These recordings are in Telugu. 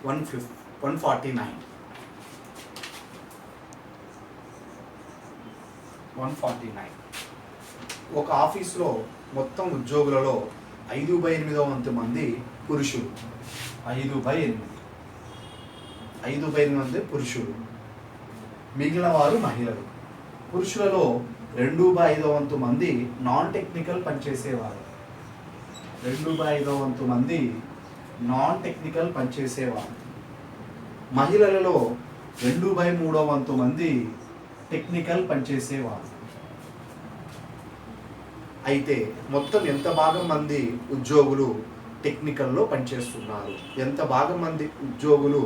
149. 149. ఒక ఆఫీస్లో మొత్తం ఉద్యోగులలో 5/8 మంది పురుషులు. 5/8 మంది పురుషులు, మిగిలిన వారు మహిళలు. పురుషులలో 2/5 మంది నాన్ టెక్నికల్ పనిచేసేవారు. 2/5 మంది నాన్ టెక్నికల్ పనిచేసేవారు. మహిళలలో 2/3 మంది టెక్నికల్ పనిచేసేవారు. అయితే మొత్తం ఎంత భాగం మంది ఉద్యోగులు టెక్నికల్లో పనిచేస్తున్నారు? ఎంత భాగం మంది ఉద్యోగులు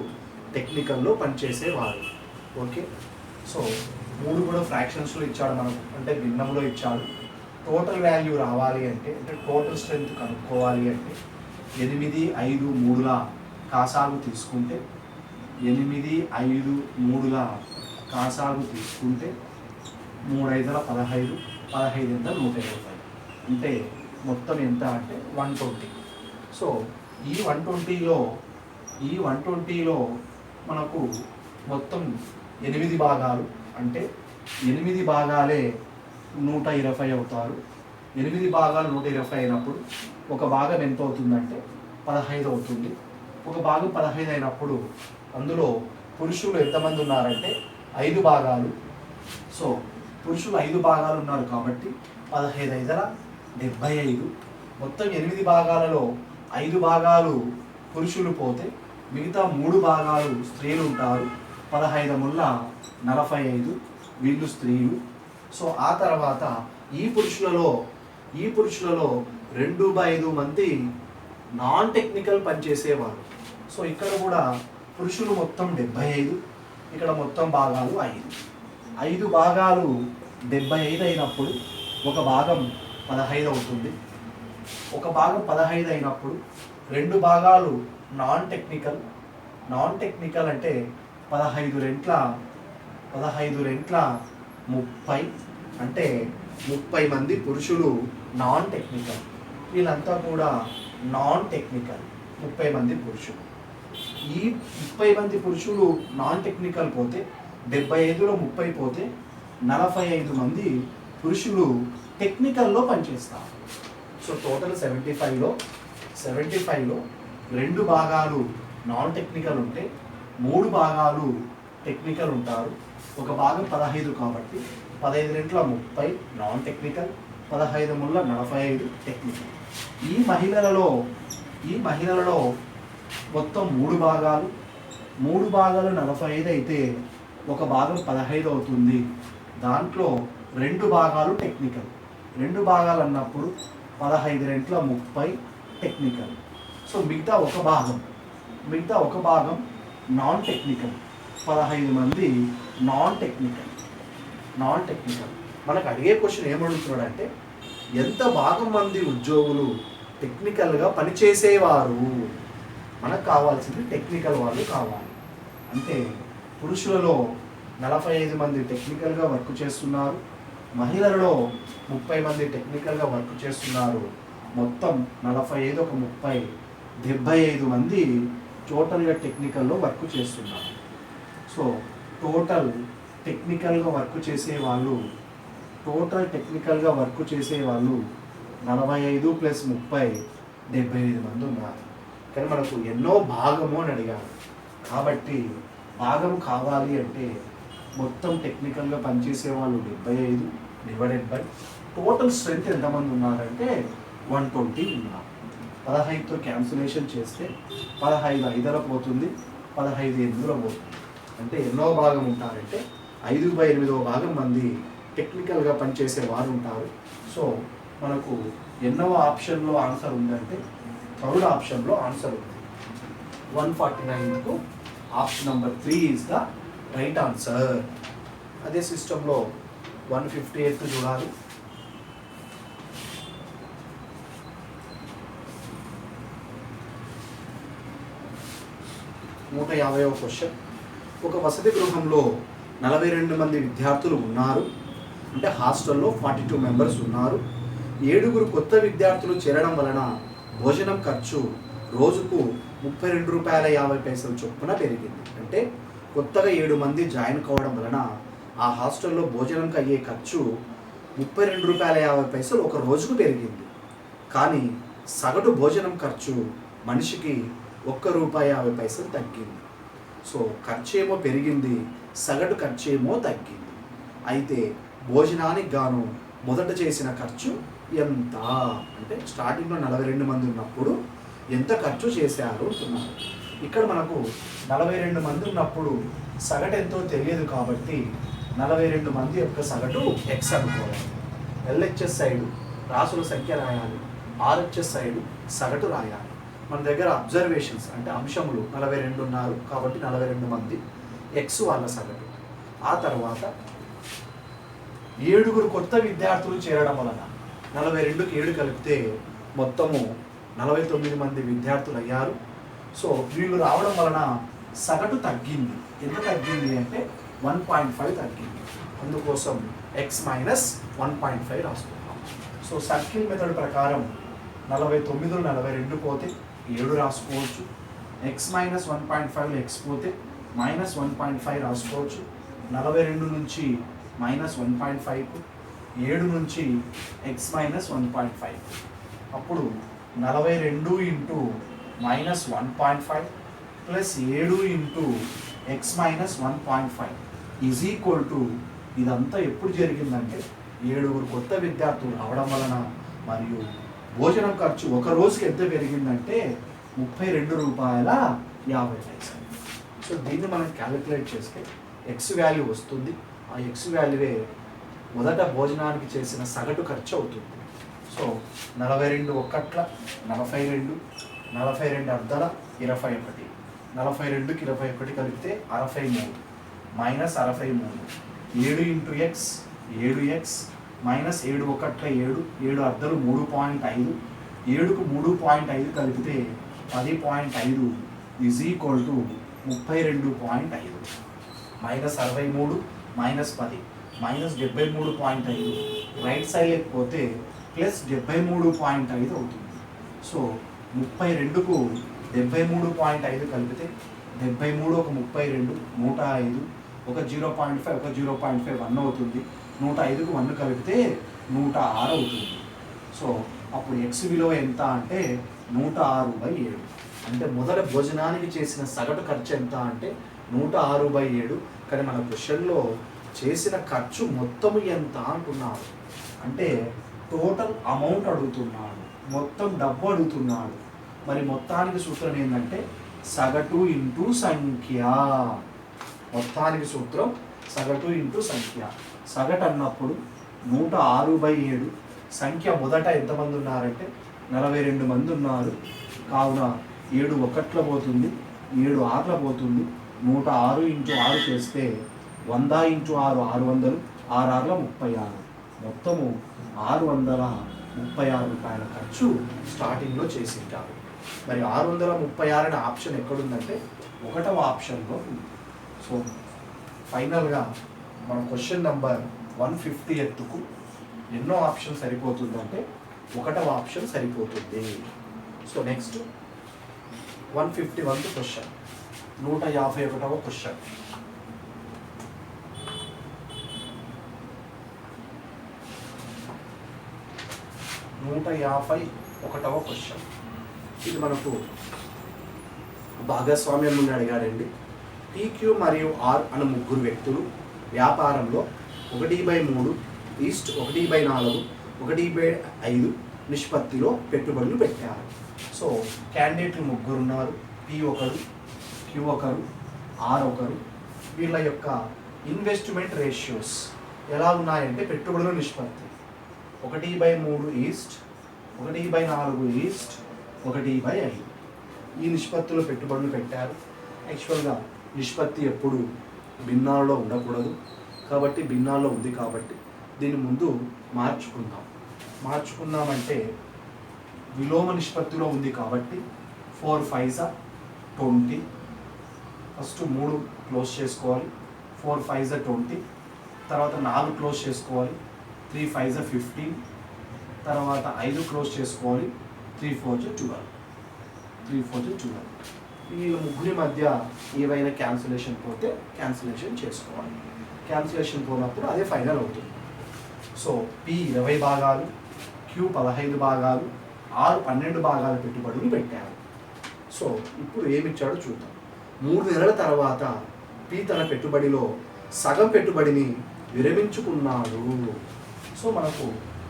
టెక్నికల్లో పనిచేసేవారు? ఓకే, సో 3 కూడా ఫ్రాక్షన్స్లో ఇచ్చాడు మనకు, అంటే భిన్నంలో ఇచ్చాడు. టోటల్ వాల్యూ రావాలి అంటే టోటల్ స్ట్రెంత్ కనుక్కోవాలి అంటే 8, 5, 3ల కాసాగు తీసుకుంటే 8, 5, 3ల కాసాగు తీసుకుంటే 3 5ల 15, 15 ఎంత 120. అంటే మొత్తం ఎంత అంటే 120. సో ఈ 120లో మనకు మొత్తం 8 భాగాలు, అంటే 8 భాగాలే 120 అవుతారు. 8 భాగాలు 120 అయినప్పుడు ఒక భాగం ఎంత అవుతుందంటే 15 అవుతుంది. ఒక భాగం 15 అయినప్పుడు అందులో పురుషులు ఎంతమంది ఉన్నారంటే 5 భాగాలు. సో పురుషులు 5 భాగాలు ఉన్నారు కాబట్టి 15 5ల 75. మొత్తం 8 భాగాలలో 5 భాగాలు పురుషులు పోతే మిగతా 3 భాగాలు స్త్రీలు ఉంటారు. 15 ముళ్ళ 45, వీళ్ళు స్త్రీలు. సో ఆ తర్వాత ఈ పురుషులలో 2/5 మంది నాన్ టెక్నికల్ పనిచేసేవారు. సో ఇక్కడ కూడా పురుషులు మొత్తం 75, ఇక్కడ మొత్తం భాగాలు 5. 5 భాగాలు 75 అయినప్పుడు ఒక భాగం 15 అవుతుంది. ఒక భాగం 15 అయినప్పుడు 2 భాగాలు నాన్ టెక్నికల్ అంటే 15 రెంట్ల 30, అంటే 30 మంది పురుషులు నాన్ టెక్నికల్. వీళ్ళంతా కూడా నాన్ టెక్నికల్ 30 మంది పురుషులు. ఈ 30 మంది పురుషులు నాన్ టెక్నికల్ పోతే 75లో 30 పోతే 45 మంది పురుషులు టెక్నికల్లో పనిచేస్తారు. సో టోటల్ 75లో 2 భాగాలు నాన్ టెక్నికల్ ఉంటే 3 భాగాలు టెక్నికల్ ఉంటారు. ఒక భాగం 15 కాబట్టి 15 రెంట్ల 30 నాన్ టెక్నికల్, 15 ముళ్ళ 45 టెక్నికల్. ఈ మహిళలలో మొత్తం 3 భాగాలు 45 అయితే ఒక భాగం 15 అవుతుంది. దాంట్లో 2 భాగాలు టెక్నికల్. 2 భాగాలు అన్నప్పుడు 15 రెంట్ల 30 టెక్నికల్. సో మిగతా ఒక భాగం నాన్ టెక్నికల్. 15 మంది నాన్ టెక్నికల్. మనకు అడిగే క్వశ్చన్ ఏమడుగుతున్నాడంటే ఎంత భాగం మంది ఉద్యోగులు టెక్నికల్గా పనిచేసేవారు? మనకు కావాల్సింది టెక్నికల్ వాళ్ళు కావాలి. అంటే పురుషులలో 45 మంది టెక్నికల్గా వర్క్ చేస్తున్నారు, మహిళలలో 30 మంది టెక్నికల్గా వర్క్ చేస్తున్నారు. మొత్తం 45 ఒక 30 75 మంది టోటల్గా టెక్నికల్లో వర్క్ చేస్తున్నారు. సో టోటల్ టెక్నికల్గా వర్క్ చేసే వాళ్ళు 45 + 30 75 మంది ఉన్నారు. కానీ మనకు ఎన్నో భాగము అని అడిగారు కాబట్టి భాగం కావాలి అంటే మొత్తం టెక్నికల్గా పనిచేసే వాళ్ళు 75 / టోటల్ స్ట్రెంత్ ఎంతమంది ఉన్నారంటే 120 ఉన్నారు. 15తో క్యాన్సిలేషన్ చేస్తే 15 5ల పోతుంది, 15 8ల పోతుంది. అంటే ఎన్నో భాగం ఉంటారంటే 5/8 భాగం మంది టెక్నికల్గా పనిచేసే వారు ఉంటారు. సో మనకు ఎన్నో ఆప్షన్లో ఆన్సర్ ఉందంటే 3rd ఆప్షన్లో ఆన్సర్ ఉంది. 149కు option number 3 is the right answer. అదే సిస్టంలో 158 చూడాలి. క్వశ్చన్. ఒక వసతి గృహంలో 42 మంది విద్యార్థులు ఉన్నారు. అంటే హాస్టల్లో 42 మెంబర్స్ ఉన్నారు. 7 కొత్త విద్యార్థులు చేరడం వలన భోజనం ఖర్చు రోజుకు రూ. 32.50 చొప్పున పెరిగింది. అంటే కొత్తగా 7 మంది జాయిన్ కావడం వలన ఆ హాస్టల్లో భోజనంకి అయ్యే ఖర్చు రూ. 32.50 ఒక రోజుకు పెరిగింది. కానీ సగటు భోజనం ఖర్చు మనిషికి రూ. 1.50 తగ్గింది. సో ఖర్చు ఏమో పెరిగింది, సగటు ఖర్చు ఏమో తగ్గింది. అయితే భోజనానికి గాను మొదట చేసిన ఖర్చు ఎంత అంటే స్టార్టింగ్లో 42 మంది ఉన్నప్పుడు ఎంత ఖర్చు చేశారు అంటున్నారు. ఇక్కడ మనకు 42 మంది ఉన్నప్పుడు సగటు ఎంతో తెలియదు కాబట్టి 42 మంది యొక్క సగటు ఎక్స్ అనుకోవాలి. ఎల్హెచ్ఎస్ సైడు రాసుల సంఖ్య రాయాలి, ఆర్హెచ్ఎస్ సైడు సగటు రాయాలి. మన దగ్గర అబ్జర్వేషన్స్ అంటే అంశములు 42 ఉన్నారు కాబట్టి 42 మంది ఎక్స్ వాళ్ళ సగటు. ఆ తర్వాత 7 కొత్త విద్యార్థులు చేరడం వలన 42కి 7 కలిపితే మొత్తము 49 మంది విద్యార్థులు అయ్యారు. సో వీళ్ళు రావడం వలన సగటు తగ్గింది. ఎంత తగ్గింది అంటే 1.5 తగ్గింది. అందుకోసం ఎక్స్ మైనస్ 1.5 రాసుకుంటాం. సో సర్కిల్ మెథడ్ ప్రకారం 49 42 పోతే 7 రాసుకోవచ్చు. ఎక్స్ మైనస్ 1.5 ఎక్స్ పోతే మైనస్ 1.5 రాసుకోవచ్చు. 42 నుంచి మైనస్ 1.5కు, 7 నుంచి ఎక్స్ మైనస్ 1.5. అప్పుడు 42 into minus 1.5 plus 7 into X minus 1.5 is equal to ఇదంతా ఎప్పుడు జరిగిందంటే 7 కొత్త విద్యార్థులు అవడం వలన మరియు భోజనం ఖర్చు ఒక రోజుకి ఎంత పెరిగిందంటే రూ. 32.50. సో దీన్ని మనం క్యాలిక్యులేట్ చేస్తే ఎక్స్ వాల్యూ వస్తుంది. ఆ ఎక్స్ వాల్యూవే మొదట భోజనానికి చేసిన సగటు ఖర్చు అవుతుంది. సో 42 ఒకట్ల 42, 42 అర్ధల 21, 42కి 21 కలిపితే 63 minus 63, 7 into X 7x minus 7 ఒకట్ల 7, 7 అర్ధలు 3.5, 7కు 3.5 కలిపితే 10.5 is equal to 32.5 minus 63 minus 10 minus 73.5 right side లేకపోతే ప్లస్ 73.5 అవుతుంది. సో 32కు 73.5 కలిపితే 73 ఒక 32 105 ఒక 0.5 ఒక 0.5 1 అవుతుంది. 105కు 1 కలిపితే 106 అవుతుంది. సో అప్పుడు ఎక్స్ విలువ ఎంత అంటే 106/7. అంటే మొదట భోజనానికి చేసిన సగటు ఖర్చు ఎంత అంటే 106/7. కానీ మన క్వశ్చన్లో చేసిన ఖర్చు మొత్తము ఎంత అంటున్నాడు. అంటే టోటల్ అమౌంట్ అడుగుతున్నాడు, మొత్తం డబ్బు అడుగుతున్నాడు. మరి మొత్తానికి సూత్రం ఏంటంటే సగటు ఇంటూ సంఖ్య. మొత్తానికి సూత్రం సగటు ఇంటూ సంఖ్య. సగటు అన్నప్పుడు 106/7. సంఖ్య మొదట ఎంతమంది ఉన్నారంటే 42 మంది ఉన్నారు. కావున 7 ఒకట్ల పోతుంది, 7 ఆరుల పోతుంది. 106 ఇంటూ 6 చేస్తే 100 ఇంటూ 6 600, 6 ఆరుల 36. మొత్తము 636 రూపాయల ఖర్చు స్టార్టింగ్లో చేసింటారు. మరి 636 అనే ఆప్షన్ ఎక్కడుందంటే 1వ ఆప్షన్లో ఉంది. సో ఫైనల్గా మన క్వశ్చన్ నెంబర్ 150కు ఎన్నో ఆప్షన్ సరిపోతుందంటే 1వ ఆప్షన్ సరిపోతుంది. సో నెక్స్ట్ 151 క్వశ్చన్, 151వ క్వశ్చన్. క్వశ్చన్ ఇది మనకు భాగస్వామ్యం నుండి అడిగాడండి. PQ మరియు R అను ముగ్గురు వ్యక్తులు వ్యాపారంలో 1/3 ఈస్ట్ 1/4 1/5 నిష్పత్తిలో పెట్టుబడులు పెట్టారు. సో క్యాండిడేట్లు ముగ్గురు ఉన్నారు. P ఒకరు, Q ఒకరు, R ఒకరు. వీళ్ళ యొక్క ఇన్వెస్ట్మెంట్ రేషియోస్ ఎలా ఉన్నాయంటే పెట్టుబడుల నిష్పత్తి 1/3 ఈస్ట్ 1/4 ఈస్ట్ 1/5 ఈ నిష్పత్తిలో పెట్టుబడులు పెట్టారు. యాక్చువల్గా నిష్పత్తి ఎప్పుడు భిన్నాల్లో ఉండకూడదు కాబట్టి భిన్నాల్లో ఉంది కాబట్టి దీని ముందు మార్చుకుందామంటే విలోమ నిష్పత్తిలో ఉంది కాబట్టి 4 5 20. ఫస్ట్ 3 క్లోజ్ చేసుకోవాలి, 4 5 20. తర్వాత 4 క్లోజ్ చేసుకోవాలి, 3 5 15. తర్వాత 5 క్లోజ్ చేసుకోవాలి, 3 4 12. 3 4 12. వీళ్ళ ముగ్గురి మధ్య ఏవైనా క్యాన్సిలేషన్ పోతే క్యాన్సిలేషన్ చేసుకోవాలి. క్యాన్సిలేషన్ పోనప్పుడు అదే ఫైనల్ అవుతుంది. సో P 20 భాగాలు, Q 15 భాగాలు, R 12 భాగాల పెట్టుబడులు పెట్టారు. సో ఇప్పుడు ఏమిచ్చాడో చూద్దాం. 3 నెలల తర్వాత P తన పెట్టుబడిలో సగం పెట్టుబడిని విరమించుకున్నాడు. సో మనకు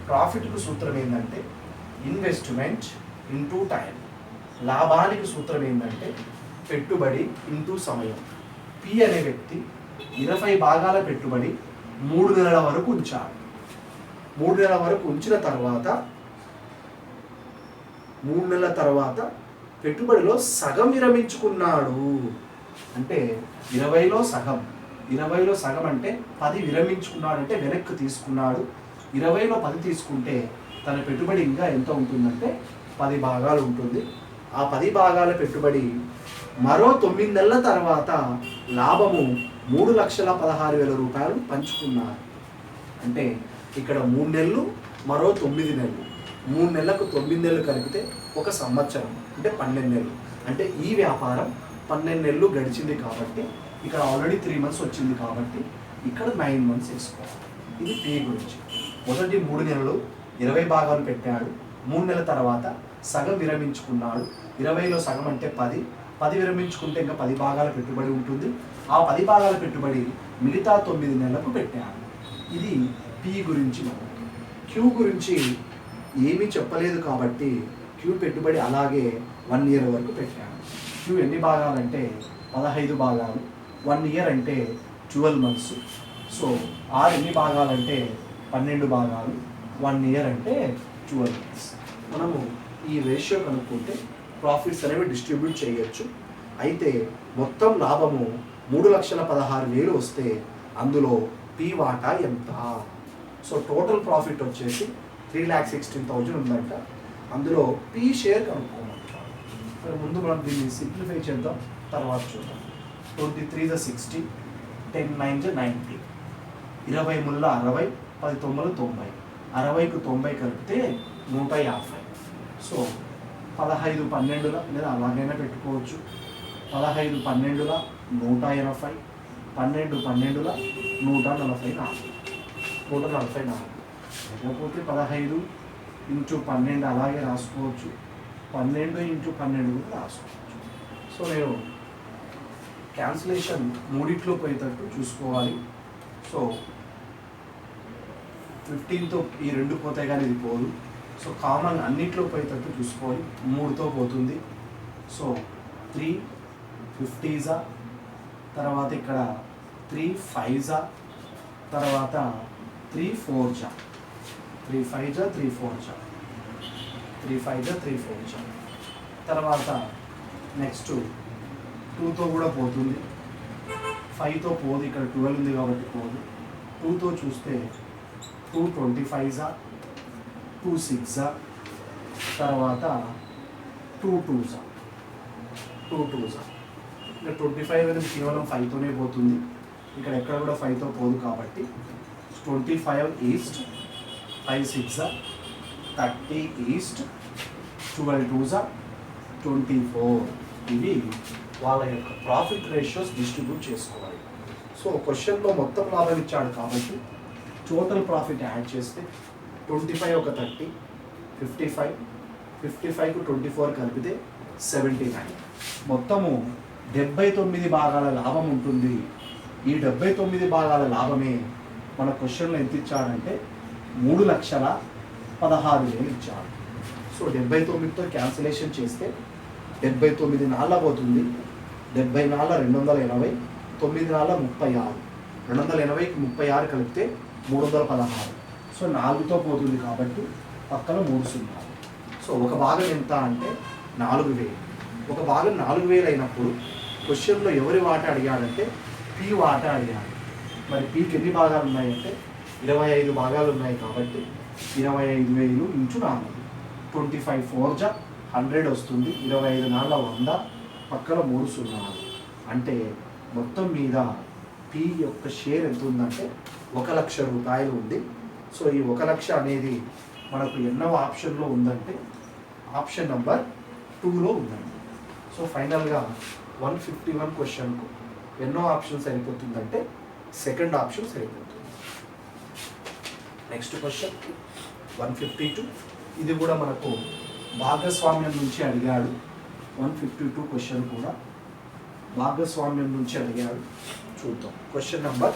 ప్రాఫిట్కు సూత్రం ఏంటంటే ఇన్వెస్ట్మెంట్ ఇంటూ టైం. లాభానికి సూత్రం ఏంటంటే పెట్టుబడి ఇంటూ సమయం. P అనే వ్యక్తి 20 భాగాల పెట్టుబడి 3 నెలల వరకు ఉంచాడు. 3 నెలల వరకు ఉంచిన తర్వాత 3 నెలల తర్వాత పెట్టుబడిలో సగం విరమించుకున్నాడు. అంటే 20లో సగం. 20లో సగం అంటే 10 విరమించుకున్నాడు, అంటే వెనక్కి తీసుకున్నాడు. 20లో 10 తీసుకుంటే తన పెట్టుబడి ఇంకా ఎంత ఉంటుందంటే 10 భాగాలు ఉంటుంది. ఆ 10 భాగాల పెట్టుబడి మరో 9 నెలల తర్వాత లాభము 3,16,000 రూపాయలు పంచుకున్నారు. అంటే ఇక్కడ 3 నెలలు మరో 9 నెలలు, 3 నెలలకు 9 నెలలు కలిపితే 1 సంవత్సరం, అంటే 12 నెలలు. అంటే ఈ వ్యాపారం 12 నెలలు గడిచింది కాబట్టి ఇక్కడ ఆల్రెడీ 3 months వచ్చింది కాబట్టి ఇక్కడ 9 months వేసుకోవాలి. ఇది P గురించి. మొదటి 3 నెలలు 20 భాగాలు పెట్టాడు. 3 నెలల తర్వాత సగం విరమించుకున్నాడు. 20లో సగం అంటే 10. 10 విరమించుకుంటే ఇంకా 10 భాగాల పెట్టుబడి ఉంటుంది. ఆ 10 భాగాల పెట్టుబడి మిగతా 9 నెలలకు పెట్టాడు. ఇది P గురించి. Q గురించి ఏమీ చెప్పలేదు కాబట్టి Q పెట్టుబడి అలాగే 1 year వరకు పెట్టాడు. Q ఎన్ని భాగాలంటే 15 భాగాలు. 1 year అంటే 12 months. సో R ఎన్ని భాగాలంటే 12 భాగాలు. 1 year అంటే 12 months. మనము ఈ రేషియో కనుక్కుంటే ప్రాఫిట్స్ అనేవి డిస్ట్రిబ్యూట్ చేయొచ్చు. అయితే మొత్తం లాభము 3,16,000 వస్తే అందులో P వాటా ఎంత? సో టోటల్ ప్రాఫిట్ వచ్చేసి 3,16,000 ఉందంట. అందులో P షేర్ కనుక్కోమంటారు. మరి ముందు మనం దీన్ని సింప్లిఫై చేద్దాం, తర్వాత చూద్దాం. 23 × 60, 10 9 90, 20 ముళ్ళ 60, 10 9 90, 60కు 90 కలిపితే 150. సో 15 12ల లేదా అలాగైనా పెట్టుకోవచ్చు. 15 12ల 180, 12 12ల 144, 144. లేకపోతే 15 × 12 అలాగే రాసుకోవచ్చు. 12 × 12 కూడా రాసుకోవచ్చు. సో నేను క్యాన్సిలేషన్ మూడిట్లో పోయేటట్టు చూసుకోవాలి. సో 15తో ఈ 2 పోతాయి కానీ ఇది పోదు. సో కామన్ అన్నిట్లో పోయేటట్టు చూసుకోవాలి. 3తో పోతుంది. సో 3 50s, తర్వాత ఇక్కడ 3 5s, తర్వాత 3 4s, 3 5s 3 4s, 3 5s 3 4s. తర్వాత నెక్స్ట్ 2తో కూడా పోతుంది. 5తో పోదు, ఇక్కడ 12 ఉంది కాబట్టి పోదు. 2తో చూస్తే 2 25s, 2 6s, తర్వాత 2 2s, 2 2s. ఇక్కడ 25 అనేది కేవలం 5తోనే పోతుంది. ఇక్కడ ఎక్కడ కూడా 5తో పోదు కాబట్టి 25 ఈస్ట్, 5 6s, 30 ఈస్ట్, 12 2s, 24. ఇవి వాళ్ళ యొక్క ప్రాఫిట్ రేషియోస్ డిస్ట్రిబ్యూట్ చేసుకోవాలి. సో క్వశ్చన్లో మొత్తం లాభం ఇచ్చాడు కాబట్టి టోటల్ ప్రాఫిట్ యాడ్ చేస్తే 25 ఒక 30, 55, 55కు 24 కలిపితే 79. మొత్తము 79 భాగాల లాభం ఉంటుంది. ఈ 79 భాగాల లాభమే మన క్వశ్చన్లో ఎంత ఇచ్చాడంటే 3,16,000 ఇచ్చాడు. సో 79తో క్యాన్సిలేషన్ చేస్తే 79 నాళ్ళ పోతుంది. 70 నాళ్ళ 280, 9 నాళ్ళ 36, 280కి 36 కలిపితే 316. సో 4తో పోతుంది కాబట్టి పక్కన 3 సున్నాలు. సో ఒక భాగం ఎంత అంటే 4,000. ఒక భాగం 4,000 అయినప్పుడు క్వశ్చన్లో ఎవరి వాటా అడిగాడంటే P వాటా అడిగాడు. మరి Pకి ఎన్ని భాగాలు ఉన్నాయంటే 25 భాగాలు ఉన్నాయి కాబట్టి 25,000 × 4, 25 4s 100 వస్తుంది. 25 నాళ్ళ 100, పక్కన 3 సున్నాలు. అంటే మొత్తం మీద P యొక్క షేర్ ఎంత ఉందంటే 1,00,000 రూపాయలు ఉంది. సో ఈ 1,00,000 అనేది మనకు ఎన్నో ఆప్షన్లో ఉందంటే ఆప్షన్ నెంబర్ 2లో ఉందండి. సో ఫైనల్గా 151 క్వశ్చన్కు ఎన్నో ఆప్షన్ సరిపోతుందంటే సెకండ్ ఆప్షన్ సరిపోతుంది. Next question 152. ఇది కూడా మనకు భాగస్వామ్యం నుంచి అడిగాడు. 152 క్వశ్చన్ కూడా భాగస్వామ్యం నుంచి అడిగాడు. చూద్దాం. Question number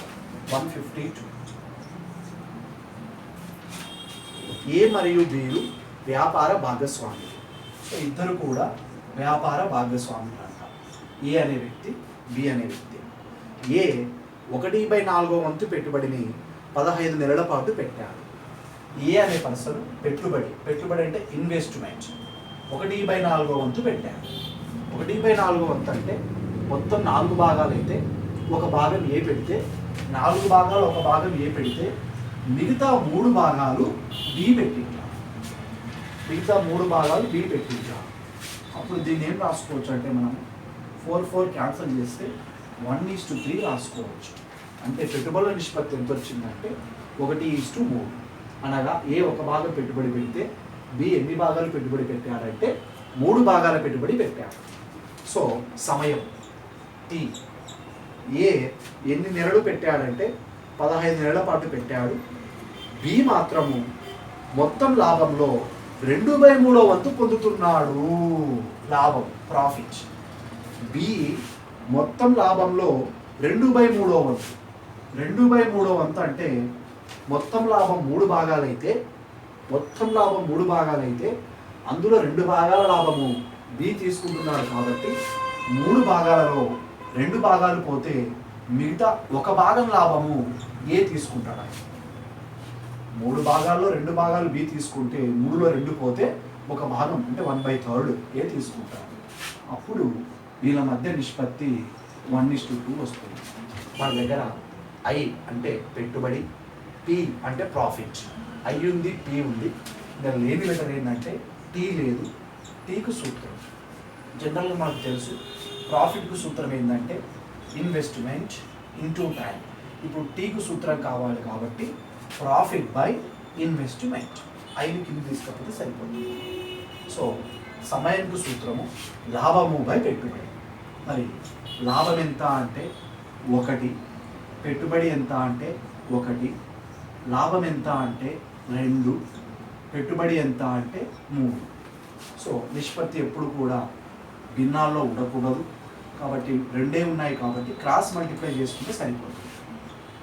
152. ఏ మరియు బిలు వ్యాపార భాగస్వామి. సో ఇద్దరు కూడా వ్యాపార భాగస్వాములు అంట. ఏ అనే వ్యక్తి, బి అనే వ్యక్తి. ఏ 1/4 వంతు పెట్టుబడిని 15 నెలల పాటు పెట్టాడు. ఏ అనే పర్సన్ పెట్టుబడి అంటే ఇన్వెస్ట్మెంట్ 1/4 వంతు పెట్టాడు. 1/4 వంతు అంటే మొత్తం 4 భాగాలు అయితే ఒక భాగం ఏ పెడితే 4 భాగాలు ఒక భాగం ఏ పెడితే మిగతా 3 భాగాలు బి పెట్టించాం. అప్పుడు దీన్ని ఏం రాసుకోవచ్చు అంటే మనం 4 క్యాన్సిల్ చేస్తే 1:3 రాసుకోవచ్చు. అంటే పెట్టుబడుల నిష్పత్తి ఎంత వచ్చిందంటే 1:3. అనగా ఏ ఒక భాగం పెట్టుబడి పెడితే బి ఎన్ని భాగాలు పెట్టుబడి పెట్టారంటే 3 భాగాల పెట్టుబడి పెట్టారు. సో సమయం టీ. ఏ ఎన్ని నెలలు పెట్టాడంటే 15 నెలల పాటు పెట్టాడు. బి మాత్రము మొత్తం లాభంలో 2/3 వంతు పొందుతున్నాడు. లాభం, ప్రాఫిట్. బి మొత్తం లాభంలో 2/3 వంతు. 2/3 వంతు అంటే మొత్తం లాభం 3 భాగాలైతే అందులో 2 భాగాల లాభము బి తీసుకుంటున్నాడు. కాబట్టి 3 భాగాలలో 2 భాగాలు పోతే మిగతా 1 భాగం లాభము ఏ తీసుకుంటాడు. 3 భాగాల్లో 2 భాగాలు బి తీసుకుంటే 3లో 2 పోతే 1 భాగం అంటే 1/3 ఏ తీసుకుంటాడు. అప్పుడు వీళ్ళ మధ్య నిష్పత్తి 1:2 వస్తుంది. మన దగ్గర ఐ అంటే పెట్టుబడి, పి అంటే ప్రాఫిట్. ఐ ఉంది, పి ఉంది. ఇక్కడ లేని లెటర్ ఏంటంటే టీ లేదు. టీకు సూత్రం జనరల్గా మనకు తెలుసు. ప్రాఫిట్కు సూత్రం ఏంటంటే ఇన్వెస్ట్మెంట్ ఇంటూ టైం. ఇప్పుడు టీకు సూత్రం కావాలి కాబట్టి ప్రాఫిట్ బై ఇన్వెస్ట్మెంట్. ఐని కింద తీసుకపోతే సరిపోతుంది. సో సమయంకు సూత్రము లాభము బై పెట్టుబడి. మరి లాభం ఎంత అంటే 1, పెట్టుబడి ఎంత అంటే 1, లాభం ఎంత అంటే 2, పెట్టుబడి ఎంత అంటే 3. సో నిష్పత్తి ఎప్పుడు కూడా భిన్నాల్లో ఉండకూడదు. కాబట్టి 2 ఉన్నాయి కాబట్టి క్రాస్ మల్టిప్లై చేసుకుంటే సరిపోతుంది.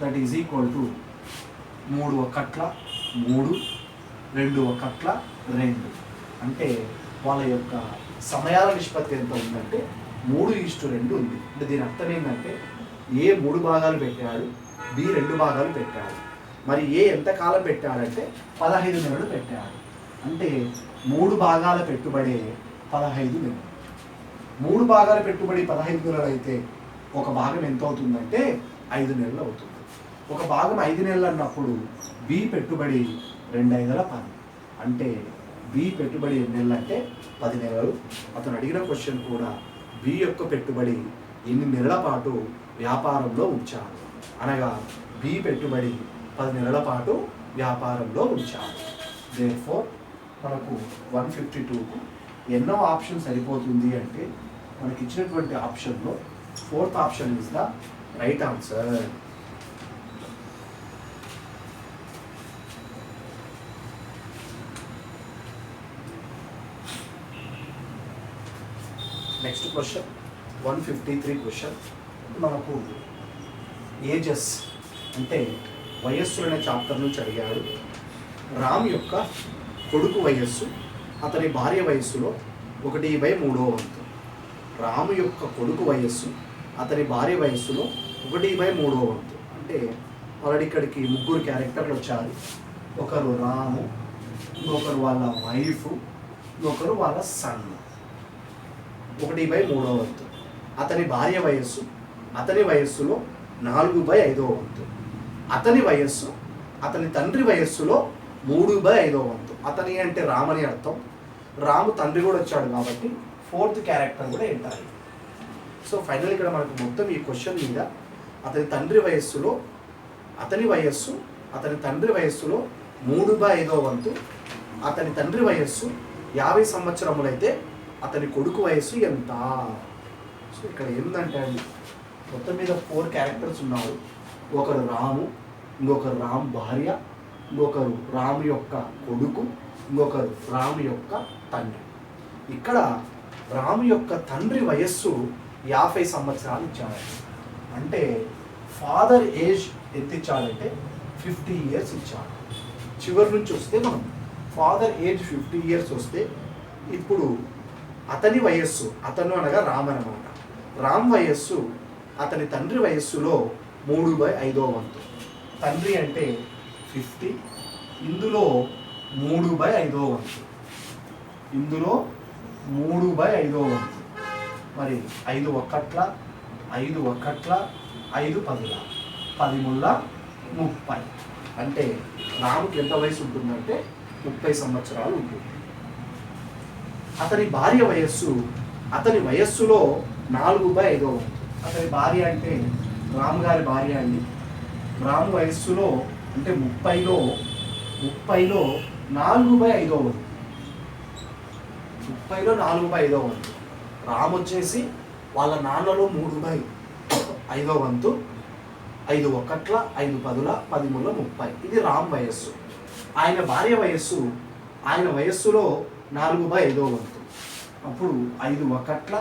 That is equal to 3 1 3, 2 1 2. అంటే వాళ్ళ యొక్క సమయాల నిష్పత్తి ఎంత ఉందంటే 3:2 ఉంది. అంటే దీని అర్థం ఏంటంటే ఏ 3 భాగాలు పెట్టాడు, బి 2 భాగాలు పెట్టాడు. మరి ఏ ఎంతకాలం పెట్టాడంటే 15 నెలలు పెట్టాడు. అంటే 3 భాగాల పెట్టుబడి 15 నెలలు. 3 భాగాల పెట్టుబడి 15 నెలలు అయితే 1 భాగం ఎంత అవుతుందంటే 5 నెలలు అవుతుంది. 1 భాగం 5 నెలలు అన్నప్పుడు బి పెట్టుబడి 2/10. అంటే బి పెట్టుబడి ఎన్ని నెలలు అంటే 10 నెలలు. అతను అడిగిన క్వశ్చన్ కూడా బి యొక్క పెట్టుబడి ఎన్ని నెలల పాటు వ్యాపారంలో ఉంచాడు. అనగా బి పెట్టుబడి 10 నెలల పాటు వ్యాపారంలో ఉంచాడు. దేర్ఫోర్ మనకు 152కు ఎన్నో ఆప్షన్ సరిపోతుంది అంటే మనకి ఇచ్చినటువంటి ఆప్షన్లో 4th option is the right answer. Next question 153 question. మనకు ఏజెస్ అంటే వయస్సులు అనే చాప్టర్ నుంచి అడిగాడు. రామ్ యొక్క కొడుకు వయస్సు అతని భార్య వయస్సులో 1/3 వంతు. రాము యొక్క కొడుకు వయస్సు అతని భార్య వయస్సులో 1/3 వంతు. అంటే ఆల్రెడీ ఇక్కడికి 3 క్యారెక్టర్లు వచ్చారు. ఒకరు రాము, ఇంకొకరు వాళ్ళ వైఫ్, ఇంకొకరు వాళ్ళ సన్. 1/3 వంతు. అతని భార్య వయస్సు అతని వయస్సులో 4/5 వంతు. అతని వయస్సు అతని తండ్రి వయస్సులో 3/5 వంతు. అతని అంటే రామని అర్థం. రాము తండ్రి కూడా వచ్చాడు కాబట్టి 4th క్యారెక్టర్ కూడా ఎంటారు. సో ఫైనల్ ఇక్కడ మనకు మొత్తం ఈ క్వశ్చన్ మీద అతని తండ్రి వయస్సులో అతని తండ్రి వయస్సులో 3/5 వంతు. అతని తండ్రి వయస్సు 50 సంవత్సరములైతే అతని కొడుకు వయస్సు ఎంత. సో ఇక్కడ ఏంటంటే అండి, మొత్తం మీద 4 క్యారెక్టర్స్ ఉన్నారు. ఒకరు రాము, ఇంకొకరు రామ్ భార్య, ఇంకొకరు రాము యొక్క కొడుకు, ఇంకొకరు రాము యొక్క తండ్రి. ఇక్కడ రాము యొక్క తండ్రి వయస్సు 50 సంవత్సరాలు ఇచ్చాడు. అంటే ఫాదర్ ఏజ్ ఎంత ఇచ్చాడంటే 50 ఇయర్స్ ఇచ్చాడు. చివరి నుంచి వస్తే మనం ఫాదర్ ఏజ్ 50 ఇయర్స్ వస్తే ఇప్పుడు అతని వయస్సు, అతను అనగా రామ్ అనమాట, రామ్ వయస్సు అతని తండ్రి వయస్సులో 3/5వ వంతు. తండ్రి అంటే 50, ఇందులో 3/5వ వంతు, ఇందులో 3/5వ వంతు. మరి 5 ఒక్కట్ల, 5 ఒక్కట్ల, 5 పదుల, 10 ముళ్ళ 30. అంటే రాముకి ఎంత వయసు ఉంటుందంటే 30 సంవత్సరాలు ఉంటుంది. అతని భార్య వయస్సు, అతని వయస్సులో 4/5వ వంతు. అతని భార్య అంటే రాము గారి భార్య అండి. రాము వయస్సులో అంటే 30లో 4/5వ వంతు, 30లో 4/5వ వంతు. రాము వచ్చేసి వాళ్ళ నాన్నలో 3/5వ వంతు, 5 ఒక్కట్ల, 5 పదుల, 10 ముళ్ళ 30. ఇది రామ్ వయస్సు. ఆయన భార్య వయస్సు, ఆయన వయస్సులో 4/5వ వంతు. అప్పుడు 5 ఒక్కట్ల,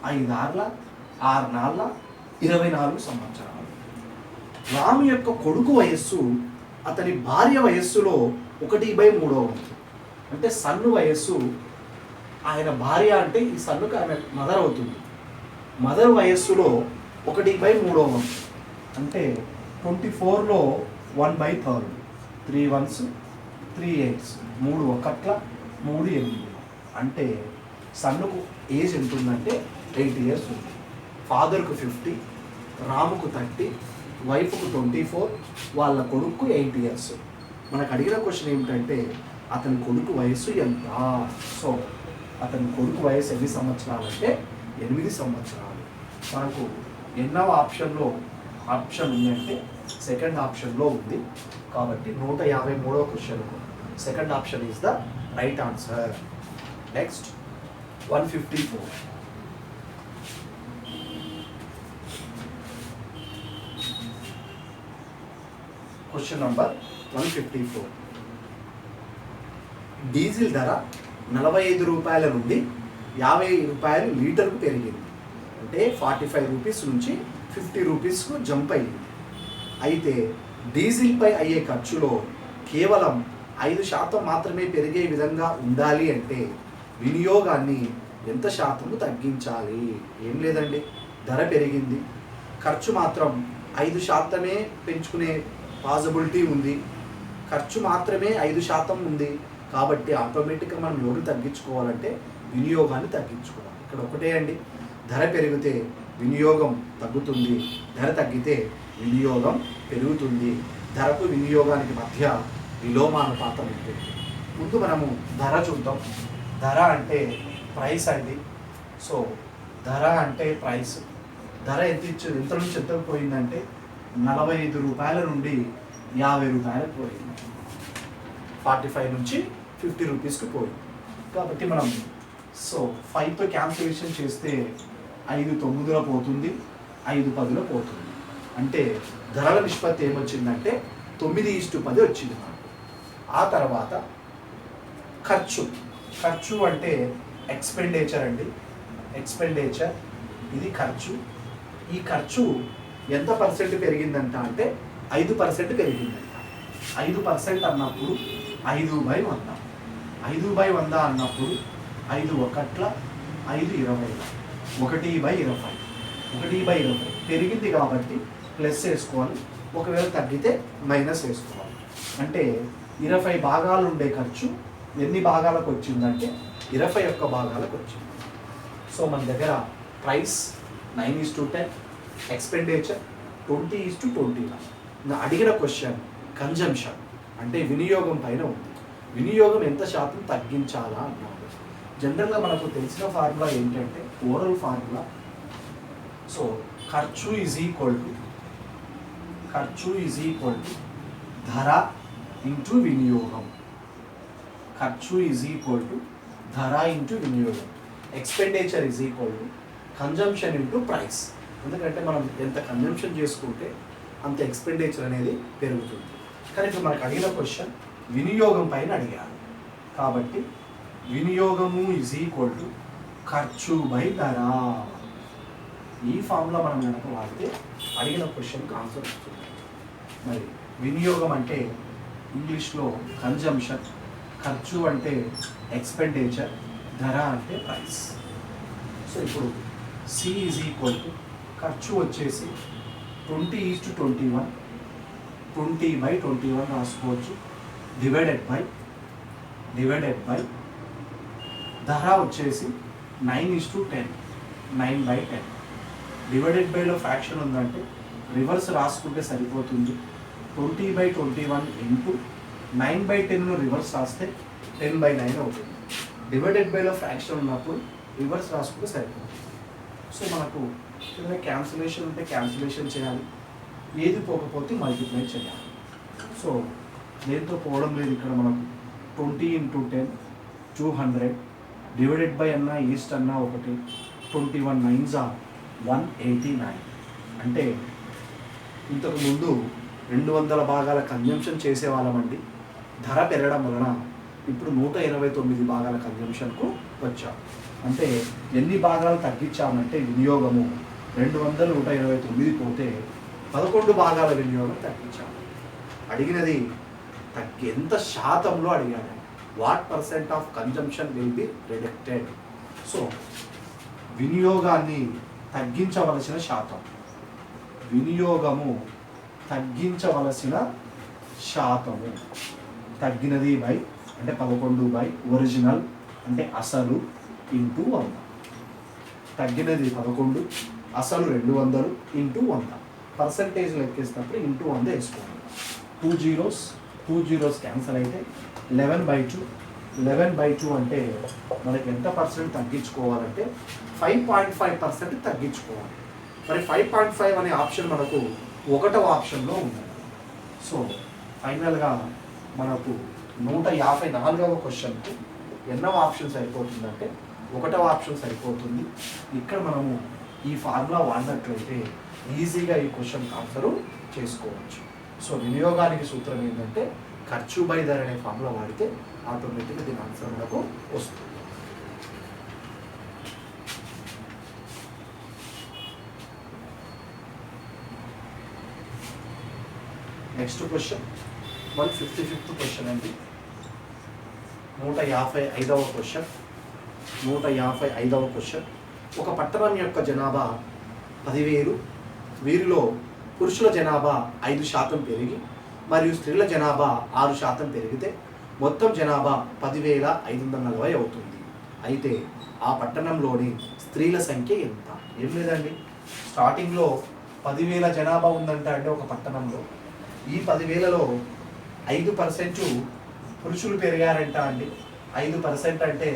5 ఆర్ల, 6 నాళ్ళ 24 సంవత్సరాలు. రాము యొక్క కొడుకు వయస్సు అతని భార్య వయస్సులో 1/3వ వంతు. అంటే సన్ను వయస్సు, ఆయన భార్య అంటే ఈ సన్నుకు ఆమె మదర్ అవుతుంది, మదర్ వయస్సులో 1/3వ వంతు. అంటే 24లో 1/3, 3 1s 3 8s, 3 ఒకట్ల, 3 8. అంటే సన్నుకు ఏజ్ ఎంత ఉందంటే 8 ఇయర్స్ ఉంది. ఫాదర్కు 50, రాముకు 30, వైఫ్కు 24, వాళ్ళ కొడుకు 8 ఇయర్స్. మనకు అడిగిన క్వశ్చన్ ఏమిటంటే అతని కొడుకు వయస్సు ఎంత. సో అతని కొడుకు వయసు ఎన్ని సంవత్సరాలు అంటే 8 సంవత్సరాలు. మనకు ఎన్నవ ఆప్షన్లో ఆప్షన్ ఉంది అంటే సెకండ్ ఆప్షన్లో ఉంది. కాబట్టి 153వ question second option is the right answer. Next 154. Question number 154. Diesel ధర 45 రూపాయల నుండి 50 రూపాయలు లీటర్కు పెరిగింది. అంటే 45 రూపీస్ నుంచి 50 రూపీస్కు జంప్ అయ్యింది. అయితే డీజిల్పై అయ్యే ఖర్చులో కేవలం 5% మాత్రమే పెరిగే విధంగా ఉండాలి అంటే వినియోగాన్ని ఎంత శాతము తగ్గించాలి. ఏం లేదండి, ధర పెరిగింది, ఖర్చు మాత్రం 5% పెంచుకునే పాసిబిలిటీ ఉంది, ఖర్చు మాత్రమే 5% ఉంది. కాబట్టి ఆటోమేటిక్గా మనం లోటు తగ్గించుకోవాలంటే వినియోగాన్ని తగ్గించుకోవాలి. ఇక్కడ ఒకటే అండి, ధర పెరిగితే వినియోగం తగ్గుతుంది, ధర తగ్గితే వినియోగం పెరుగుతుంది. ధరకు వినియోగానికి మధ్య విలోమానుపాతం ఉంటుంది. ముందు మనము ధర చూద్దాం. ధర అంటే ప్రైస్ అండి. సో ధర అంటే ప్రైస్. ధర ఎంత నుంచి ఎంత పోయిందంటే 45 రూపాయల నుండి 50 రూపాయలకు పోయింది. 45 నుంచి 50 రూపీస్కి పోయింది. కాబట్టి మనం 5తో క్యాన్సిలేషన్ చేస్తే 5 9లో పోతుంది, 5 10లో పోతుంది. అంటే ధరల నిష్పత్తి ఏమొచ్చిందంటే 9:10 వచ్చింది మనకు. ఆ తర్వాత ఖర్చు అంటే ఎక్స్పెండిచర్ అండి. ఎక్స్పెండిచర్ ఇది ఖర్చు. ఈ ఖర్చు ఎంత పర్సెంట్ పెరిగిందంట అంటే 5% పెరిగిందంట. 5% అన్నప్పుడు 5/100, 5/100 అన్నప్పుడు 5 ఒకట్ల, 5 20, 1/20, 1/20 పెరిగింది కాబట్టి ప్లస్ వేసుకోవాలి, ఒకవేళ తగ్గితే మైనస్ వేసుకోవాలి. అంటే 20 భాగాలు ఉండే ఖర్చు ఎన్ని భాగాలకు వచ్చిందంటే 21 భాగాలకు వచ్చింది. సో మన దగ్గర ప్రైస్ 9:10, ఎక్స్పెండిచర్ 20:20. అడిగిన క్వశ్చన్ కన్జంప్షన్ అంటే వినియోగం పైన ఉంది. వినియోగం ఎంత శాతం తగ్గించాలా అన్నాడు. జనరల్గా మనకు తెలిసిన ఫార్ములా ఏంటంటే ఓరల్ ఫార్ములా. సో ఖర్చు ఈజ్ ఈక్వల్ టు ధర ఇంటూ వినియోగం. ఖర్చు ఈజ్ ఈక్వల్ టు ధర ఇంటూ వినియోగం. Expenditure is equal to consumption into price. ఎందుకంటే మనం ఎంత కన్జంప్షన్ చేసుకుంటే అంత ఎక్స్పెండిచర్ అనేది పెరుగుతుంది. కానీ ఇప్పుడు మనకు అడిగిన క్వశ్చన్ వినియోగం పైన అడిగారు కాబట్టి వినియోగము ఈజ్ ఈక్వల్ టు ఖర్చు బై ధర. ఈ ఫార్ములా మనం కనుక వాడితే అడిగిన క్వశ్చన్కి ఆన్సర్ వస్తుంది. మరి వినియోగం అంటే ఇంగ్లీష్లో కన్జంప్షన్, ఖర్చు అంటే ఎక్స్పెండిచర్, ధర అంటే ప్రైస్. సో ఇప్పుడు సి ఈజ్ ఈక్వల్ టు ఖర్చు వచ్చేసి 20:21, 20/21 రాసుకోవచ్చు, డివైడెడ్ బై ధర వచ్చేసి 9:10, 9/10. డివైడెడ్ బైలో ఫ్రాక్షన్ ఉందంటే రివర్స్ రాసుకుంటే సరిపోతుంది. 20/21 ఇంటూ 9/10ను రివర్స్ రాస్తే 10/9 అవుతుంది. డివైడెడ్ బైలో ఫ్రాక్షన్ ఉన్నప్పుడు రివర్స్ రాసుకుంటే సరిపోతుంది. సో మనకు ఏదైనా క్యాన్సిలేషన్ ఉంటే క్యాన్సిలేషన్ చేయాలి, ఏది పోకపోతే మల్టిప్లై చేయాలి. సో దేంతో పోవడం లేదు ఇక్కడ మనకు. 20 × 10 200, డివైడెడ్ బై అన్నా ఈస్ట్ అన్నా ఒకటి, 21 9s are 189. అంటే ఇంతకు ముందు 200 భాగాల కన్జంప్షన్ చేసేవాళ్ళమండి. ధర పెరగడం వలన ఇప్పుడు 189 భాగాల కన్జంప్షన్కు వచ్చాం. అంటే ఎన్ని భాగాలు తగ్గించామంటే వినియోగము 200 129 పోతే 11 భాగాల వినియోగం తగ్గించాము. అడిగినది ఎంత శాతంలో అడిగాను, what % of consumption will be reducted. So వినియోగాన్ని తగ్గించవలసిన శాతం, వినియోగము తగ్గించవలసిన శాతము, తగ్గినది బై అంటే 11 బై ఒరిజినల్ అంటే అసలు ఇంటూ 100. తగ్గినది 11, అసలు 200 ఇంటూ 100. పర్సంటేజ్ లెక్కేసినప్పుడు ఇంటూ 100 వేసుకోవాలి. 2 zeros క్యాన్సల్ అయితే 11/2. 11/2 అంటే మనకి ఎంత % తగ్గించుకోవాలంటే 5.5% తగ్గించుకోవాలి. మరి 5.5 అనే ఆప్షన్ మనకు 1వ ఆప్షన్లో ఉంది. సో ఫైనల్గా మనకు 154వ క్వశ్చన్కు ఎన్నవ ఆప్షన్ సరిపోతుందంటే 1వ ఆప్షన్ సరిపోతుంది. ఇక్కడ మనము ఈ ఫార్ములా వాడినట్లయితే ఈజీగా ఈ క్వశ్చన్కి ఆన్సరు చేసుకోవచ్చు. సో వినియోగానికి సూత్రం ఏంటంటే ఖర్చు బై ధర అనే ఫార్ములా వాడితే ఆటోమేటిక్గా దీని ఆన్సర్ మనకు వస్తుంది. నెక్స్ట్ క్వశ్చన్ 155th క్వశ్చన్ అండి. 155వ క్వశ్చన్. 155వ క్వశ్చన్. ఒక పట్టణం యొక్క జనాభా 10,000. వీరిలో పురుషుల జనాభా 5% పెరిగి మరియు స్త్రీల జనాభా 6% పెరిగితే మొత్తం జనాభా 10,540 అవుతుంది. అయితే ఆ పట్టణంలోని స్త్రీల సంఖ్య ఎంత? ఏం లేదండి, స్టార్టింగ్లో 10,000 జనాభా ఉందంట అంటే ఒక పట్టణంలో, ఈ 10,000లో 5% పురుషులు పెరిగారంట అండి. 5% అంటే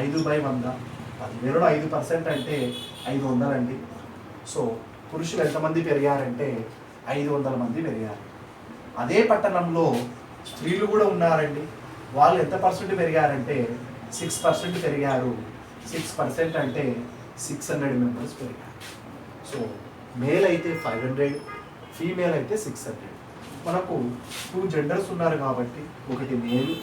5/100. 10,000లో 5% అంటే 500 అండి. సో పురుషులు ఎంతమంది పెరిగారంటే 500 మంది పెరిగారు. అదే పట్టణంలో స్త్రీలు కూడా ఉన్నారండి. వాళ్ళు ఎంత % పెరిగారంటే 6% పెరిగారు. 6% అంటే 600 మెంబర్స్ పెరిగారు. సో మేల్ అయితే 500, ఫీమేల్ అయితే 600. మనకు 2 జెండర్స్ ఉన్నారు కాబట్టి ఒకటి మేలు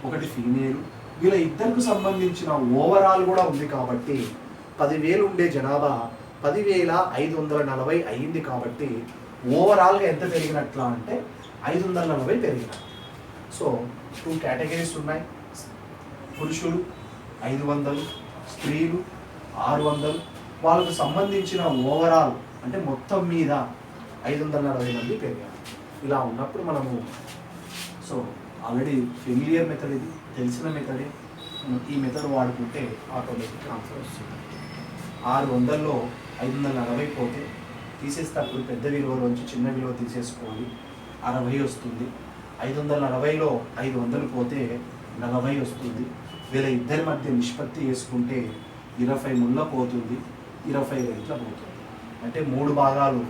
ఒకటి ఫీమేలు, వీళ్ళ ఇద్దరికి సంబంధించిన ఓవరాల్ కూడా ఉంది కాబట్టి 10,000 ఉండే జనాభా 10,540 అయ్యింది. కాబట్టి ఓవరాల్గా ఎంత పెరిగినట్లా అంటే 540 పెరిగినట్టు. సో 2 కేటగిరీస్ ఉన్నాయి, పురుషులు 500, స్త్రీలు 600. వాళ్ళకు సంబంధించిన ఓవరాల్ అంటే మొత్తం మీద 540 మంది పెరిగారు. ఇలా ఉన్నప్పుడు మనము సో ఆల్రెడీ ఫెమిలియర్ మెథడ్, ఇది తెలిసిన మెథడే, ఈ మెథడ్ వాడుకుంటే ఆటోమేటిక్ ఆన్సర్ వస్తుంది. 600లో 540 పోతే తీసేసేటప్పుడు పెద్ద విలువలోంచి చిన్న విలువ తీసేసుకోవాలి, 60 వస్తుంది. 540లో 500 పోతే 40 వస్తుంది. వీళ్ళ ఇద్దరి మధ్య నిష్పత్తి వేసుకుంటే 20 ముళ్ళ పోతుంది, 20 రెట్ల పోతుంది. అంటే 3 భాగాలు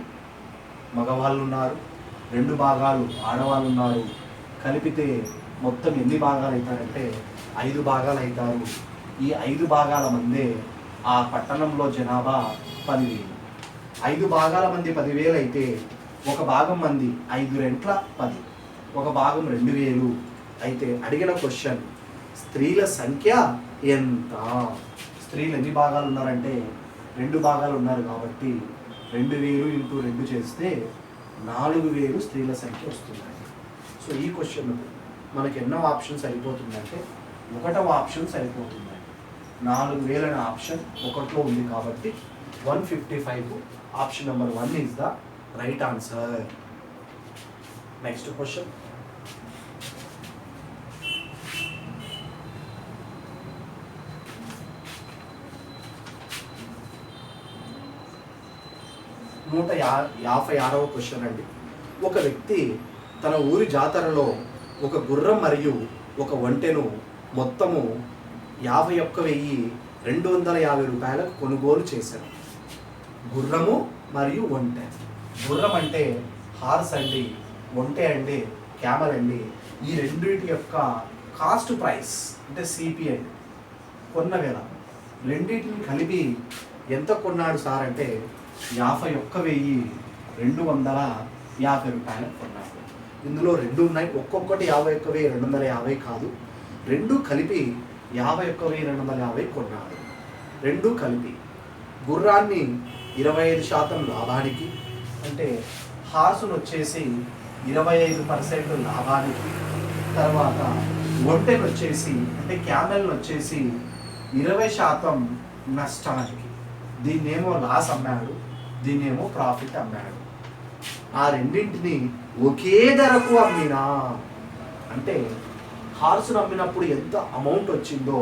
మగవాళ్ళు ఉన్నారు, 2 భాగాలు ఆడవాళ్ళు ఉన్నారు. కలిపితే మొత్తం ఎన్ని భాగాలు అవుతారంటే 5 భాగాలు అవుతారు. ఈ 5 భాగాల మధ్య ఆ పట్టణంలో జనాభా 10,000. 5 భాగాల మంది 10,000 అయితే ఒక భాగం మంది 5 రెట్ల 10, ఒక భాగం 2,000 అయితే అడిగిన క్వశ్చన్ స్త్రీల సంఖ్య ఎంత? స్త్రీలు ఎన్ని భాగాలు ఉన్నారంటే 2 భాగాలు ఉన్నారు కాబట్టి 2,000 ఇంటూ 2 చేస్తే 4,000 స్త్రీల సంఖ్య వస్తుంది. సో ఈ క్వశ్చన్ మనకి ఎన్నో ఆప్షన్ సరిపోతుందంటే 1వ ఆప్షన్ సరిపోతుంది. 4,000 అనే ఆప్షన్ 1లో ఉంది కాబట్టి 155 option number 1 is the right answer. Next question. నూట 56వ క్వశ్చన్ అండి. ఒక వ్యక్తి తన ఊరి జాతరలో ఒక గుర్రం మరియు ఒక ఒంటెను మొత్తము 51,250 రూపాయలకు కొనుగోలు చేశారు. గుర్రము మరియు ఒంటె. గుర్రం అంటే హార్స్ అండి, ఒంటె అంటే క్యామల్ అండి. ఈ రెండింటి యొక్క కాస్ట్ ప్రైస్ అంటే సిపి అండి, కొన్న వేల. రెండింటిని కలిపి ఎంత కొన్నాడు సార్ అంటే 51,250 రూపాయలకు కొన్నాడు. ఇందులో 2 ఉన్నాయి, ఒక్కొక్కటి 51,250 కాదు, 2 కలిపి 51,250 కొన్నాడు. 2 కలిపి గుర్రాన్ని 25% లాభానికి, అంటే హార్సును వచ్చేసి 25% లాభానికి, తర్వాత ఒంటెను వచ్చేసి అంటే క్యామెల్ని వచ్చేసి 20% నష్టానికి. దీన్నేమో లాస్ అమ్మాడు, దీన్నేమో ప్రాఫిట్ అమ్మాడు. ఆ రెండింటిని ఒకే ధరకు అమ్మినా అంటే హార్స్ను అమ్మినప్పుడు ఎంత అమౌంట్ వచ్చిందో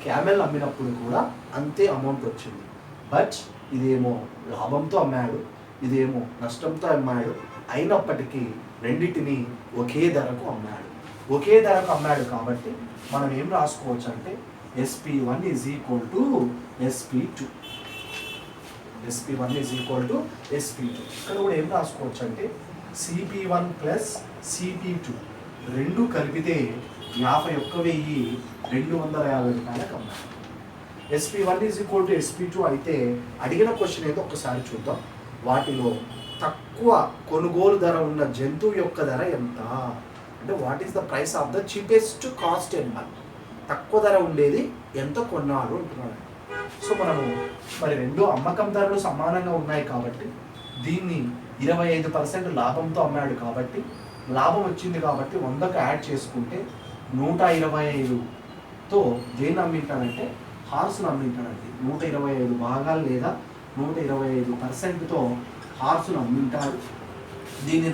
క్యామెల్ అమ్మినప్పుడు కూడా అంతే అమౌంట్ వచ్చింది. బట్ ఇదేమో లాభంతో అమ్మాడు, ఇదేమో నష్టంతో అమ్మాడు. అయినప్పటికీ రెండింటిని ఒకే ధరకు అమ్మాడు. ఒకే ధరకు అమ్మాడు కాబట్టి మనం ఏం రాసుకోవచ్చు అంటే SP1 is equal to SP2. SP1 is equal to SP2. ఇక్కడ కూడా ఏం రాసుకోవచ్చు అంటే CP1 ప్లస్ CP2 రెండు కలిపితే 51,250 రూపాయలకు అమ్మాడు. SP1 is equal to SP2 అయితే అడిగిన క్వశ్చన్ ఏదో ఒక్కసారి చూద్దాం. వాటిలో తక్కువ కొనుగోలు ధర ఉన్న జంతువు యొక్క ధర ఎంత అంటే what is the price of the cheapest cost Animal. తక్కువ ధర ఉండేది ఎంత కొన్నాడు అంటున్నాడు. సో మనము మరి 2 అమ్మకం ధరలు సమానంగా ఉన్నాయి కాబట్టి దీన్ని 25% లాభంతో అమ్మాడు కాబట్టి లాభం వచ్చింది కాబట్టి 100కు యాడ్ చేసుకుంటే 125తో దేన్ని అమ్మింటాడంటే హార్స్ను అమ్మింటాడండి. 125 భాగాలు లేదా 125%తో హార్స్ను అమ్మింటాడు. దీన్ని